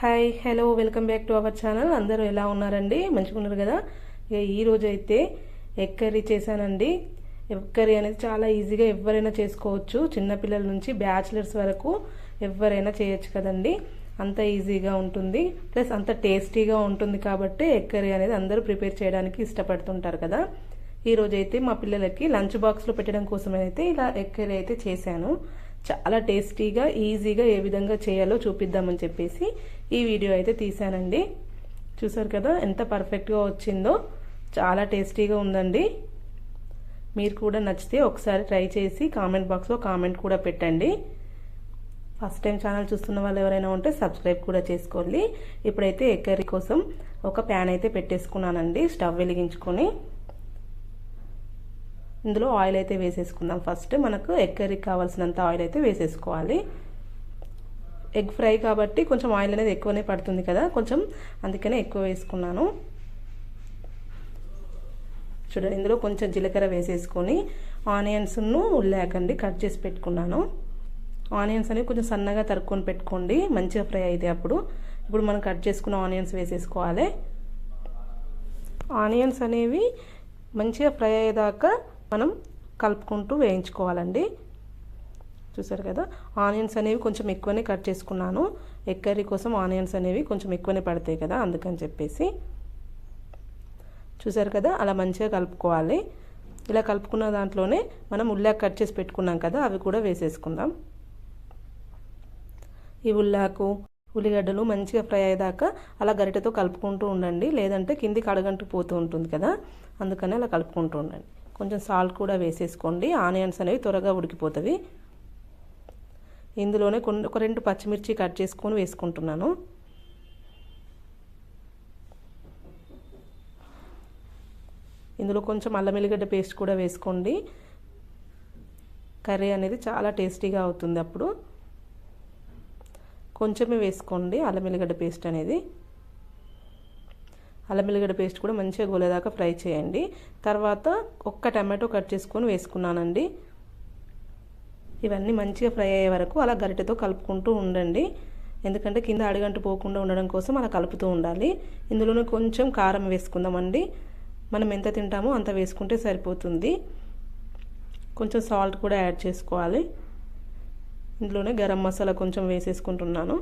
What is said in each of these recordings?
Hi hello welcome back to our channel. అందరూ ఎలా ఉన్నారండి? మంచిగా ఉన్నారు కదా? ఇక ఈరోజు అయితే ఎగ్ కర్రీ చేశానండి. ఎగ్ కర్రీ అనేది చాలా ఈజీగా ఎవరైనా చేసుకోవచ్చు. చిన్నపిల్లల నుంచి బ్యాచిలర్స్ వరకు ఎవరైనా చేయొచ్చు కదండి. అంత ఈజీగా ఉంటుంది, ప్లస్ అంత టేస్టీగా ఉంటుంది. కాబట్టి ఎగ్ కర్రీ అనేది అందరూ ప్రిపేర్ చేయడానికి ఇష్టపడుతుంటారు కదా. ఈరోజు అయితే మా పిల్లలకి లంచ్ బాక్స్లో పెట్టడం కోసం అయితే ఇలా ఎగ్ కర్రీ అయితే చేశాను. చాలా టేస్టీగా ఈజీగా ఏ విధంగా చేయాలో చూపిద్దామని చెప్పేసి ఈ వీడియో అయితే తీసానండి. చూసారు కదా ఎంత పర్ఫెక్ట్గా వచ్చిందో. చాలా టేస్టీగా ఉందండి. మీరు కూడా నచ్చితే ఒకసారి ట్రై చేసి కామెంట్ బాక్స్లో కామెంట్ కూడా పెట్టండి. ఫస్ట్ టైం ఛానల్ చూస్తున్న వాళ్ళు ఎవరైనా ఉంటే సబ్స్క్రైబ్ కూడా చేసుకోండి. ఇప్పుడైతే ఎగ్ కర్రీ కోసం ఒక ప్యాన్ అయితే పెట్టేసుకున్నానండి. స్టవ్ వెలిగించుకొని ఇందులో ఆయిల్ అయితే వేసేసుకుందాం. ఫస్ట్ మనకు ఎగ్ కర్రీకి కావాల్సినంత ఆయిల్ అయితే వేసేసుకోవాలి. ఎగ్ ఫ్రై కాబట్టి కొంచెం ఆయిల్ అనేది ఎక్కువనే పడుతుంది కదా, కొంచెం అందుకనే ఎక్కువ వేసుకున్నాను. చూడండి, ఇందులో కొంచెం జీలకర్ర వేసేసుకొని ఆనియన్స్ను ఉల్లాకండి కట్ చేసి పెట్టుకున్నాను. ఆనియన్స్ అనేవి కొంచెం సన్నగా తరుక్కొని పెట్టుకోండి, మంచిగా ఫ్రై అయితే అప్పుడు. ఇప్పుడు మనం కట్ చేసుకున్న ఆనియన్స్ వేసేసుకోవాలి. ఆనియన్స్ అనేవి మంచిగా ఫ్రై అయ్యేదాకా మనం కలుపుకుంటూ వేయించుకోవాలండి. చూసారు కదా, ఆనియన్స్ అనేవి కొంచెం ఎక్కువనే కట్ చేసుకున్నాను. ఎగ్ కర్రీ కోసం ఆనియన్స్ అనేవి కొంచెం ఎక్కువనే పడతాయి కదా, అందుకని చెప్పేసి. చూసారు కదా, అలా మంచిగా కలుపుకోవాలి. ఇలా కలుపుకున్న దాంట్లోనే మనం ఉల్లాకు కట్ చేసి పెట్టుకున్నాం కదా, అవి కూడా వేసేసుకుందాం. ఈ ఉల్లాకు ఉల్లిగడ్డలు మంచిగా ఫ్రై అయ్యేదాకా అలా గరిటెతో కలుపుకుంటూ ఉండండి, లేదంటే కిందికి అడగంటూ పోతూ ఉంటుంది కదా, అందుకని అలా కలుపుకుంటూ ఉండండి. కొంచెం సాల్ట్ కూడా వేసేసుకోండి, ఆనియన్స్ అనేవి త్వరగా ఉడికిపోతుంది. ఇందులోనే ఒక 2 పచ్చిమిర్చి కట్ చేసుకొని వేసుకుంటున్నాను. ఇందులో కొంచెం అల్లం వెల్లిగడ్డ పేస్ట్ కూడా వేసుకోండి. కర్రీ అనేది చాలా టేస్టీగా అవుతుంది. అప్పుడు కొంచెమే వేసుకోండి అల్లం వెల్లిగడ్డ పేస్ట్ అనేది. అల్లం వెల్లిగడ్డ పేస్ట్ కూడా మంచిగా గోలేదాకా ఫ్రై చేయండి. తర్వాత ఒక్క టమాటో కట్ చేసుకొని వేసుకున్నానండి. ఇవన్నీ మంచిగా ఫ్రై అయ్యే వరకు అలా గరిటెతో కలుపుకుంటూ ఉండండి, ఎందుకంటే కింద అడుగంటు పోకుండా ఉండడం కోసం అలా కలుపుతూ ఉండాలి. ఇందులోనే కొంచెం కారం వేసుకుందామండి. మనం ఎంత తింటామో అంత వేసుకుంటే సరిపోతుంది. కొంచెం సాల్ట్ కూడా యాడ్ చేసుకోవాలి. ఇందులోనే గరం మసాలా కొంచెం వేసేసుకుంటున్నాను.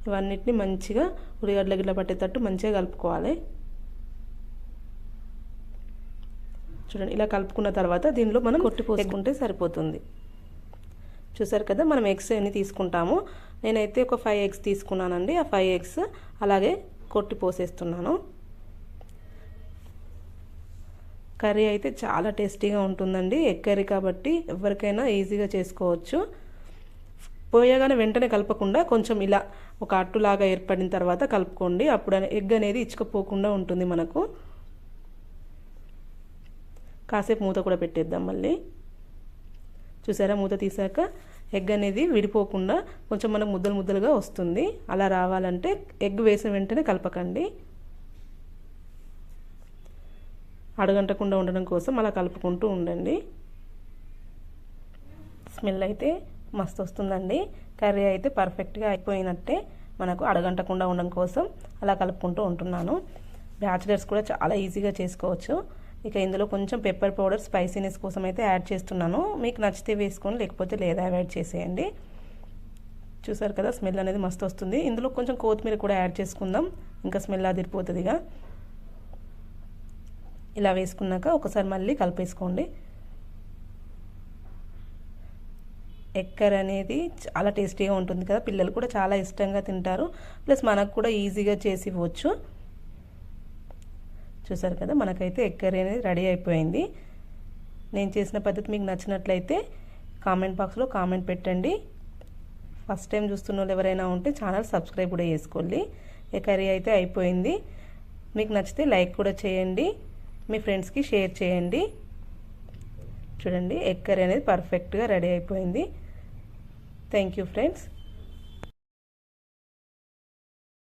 ఇవన్నిటిని మంచిగా ఉల్లిగడ్డల గిట్ల పట్టేటట్టు మంచిగా కలుపుకోవాలి. చూడండి, ఇలా కలుపుకున్న తర్వాత దీనిలో మనం కొట్టిపోసుకుంటే సరిపోతుంది. చూసారు కదా, మనం ఎగ్స్ ఎన్ని తీసుకుంటామో, నేనైతే ఒక 5 ఎగ్స్ తీసుకున్నానండి. ఆ 5 ఎగ్స్ అలాగే కొట్టి పోసేస్తున్నాను. కర్రీ అయితే చాలా టేస్టీగా ఉంటుందండి. ఎగ్ కర్రీ కాబట్టి ఎవరికైనా ఈజీగా చేసుకోవచ్చు. పోయగానే వెంటనే కలపకుండా కొంచెం ఇలా ఒక అట్టులాగా ఏర్పడిన తర్వాత కలుపుకోండి. అప్పుడు ఎగ్ అనేది ఇచ్చుకపోకుండా ఉంటుంది మనకు. కాసేపు మూత కూడా పెట్టేద్దాం మళ్ళీ. చూసారా, మూత తీసాక ఎగ్ అనేది విడిపోకుండా కొంచెం మనకు ముద్దలు ముద్దలుగా వస్తుంది. అలా రావాలంటే ఎగ్ వేసిన వెంటనే కలపకండి. అడగంటకుండా ఉండడం కోసం అలా కలుపుకుంటూ ఉండండి. స్మెల్ అయితే మస్తు వస్తుందండి. కర్రీ అయితే పర్ఫెక్ట్గా అయిపోయినట్టే. మనకు అడగంటకుండా ఉండడం కోసం అలా కలుపుకుంటూ ఉంటున్నాను. బ్యాచిలర్స్ కూడా చాలా ఈజీగా చేసుకోవచ్చు. ఇక ఇందులో కొంచెం పెప్పర్ పౌడర్ స్పైసీనెస్ కోసం అయితే యాడ్ చేస్తున్నాను. మీకు నచ్చితే వేసుకొని, లేకపోతే లేదా యాడ్ చేసేయండి. చూసారు కదా, స్మెల్ అనేది మస్తు వస్తుంది. ఇందులో కొంచెం కొత్తిమీర కూడా యాడ్ చేసుకుందాం, ఇంకా స్మెల్ అదిరిపోతుందిగా. ఇలా వేసుకున్నాక ఒకసారి మళ్ళీ కలిపేసుకోండి. ఎగ్ కర్రీ అనేది చాలా టేస్టీగా ఉంటుంది కదా, పిల్లలు కూడా చాలా ఇష్టంగా తింటారు. ప్లస్ మనకు కూడా ఈజీగా చేసి ఇవ్వచ్చు. చూసారు కదా, మనకైతే ఎగ్ కర్రీ అనేది రెడీ అయిపోయింది. నేను చేసిన పద్ధతి మీకు నచ్చినట్లయితే కామెంట్ బాక్స్లో కామెంట్ పెట్టండి. ఫస్ట్ టైం చూస్తున్న వాళ్ళు ఎవరైనా ఉంటే ఛానల్ సబ్స్క్రైబ్ కూడా చేసుకోండి. ఎగ్ కర్రీ అయితే అయిపోయింది. మీకు నచ్చితే లైక్ కూడా చేయండి, మీ ఫ్రెండ్స్కి షేర్ చేయండి. చూడండి, ఎగ్ కర్రీ అనేది పర్ఫెక్ట్గా రెడీ అయిపోయింది. Thank you friends.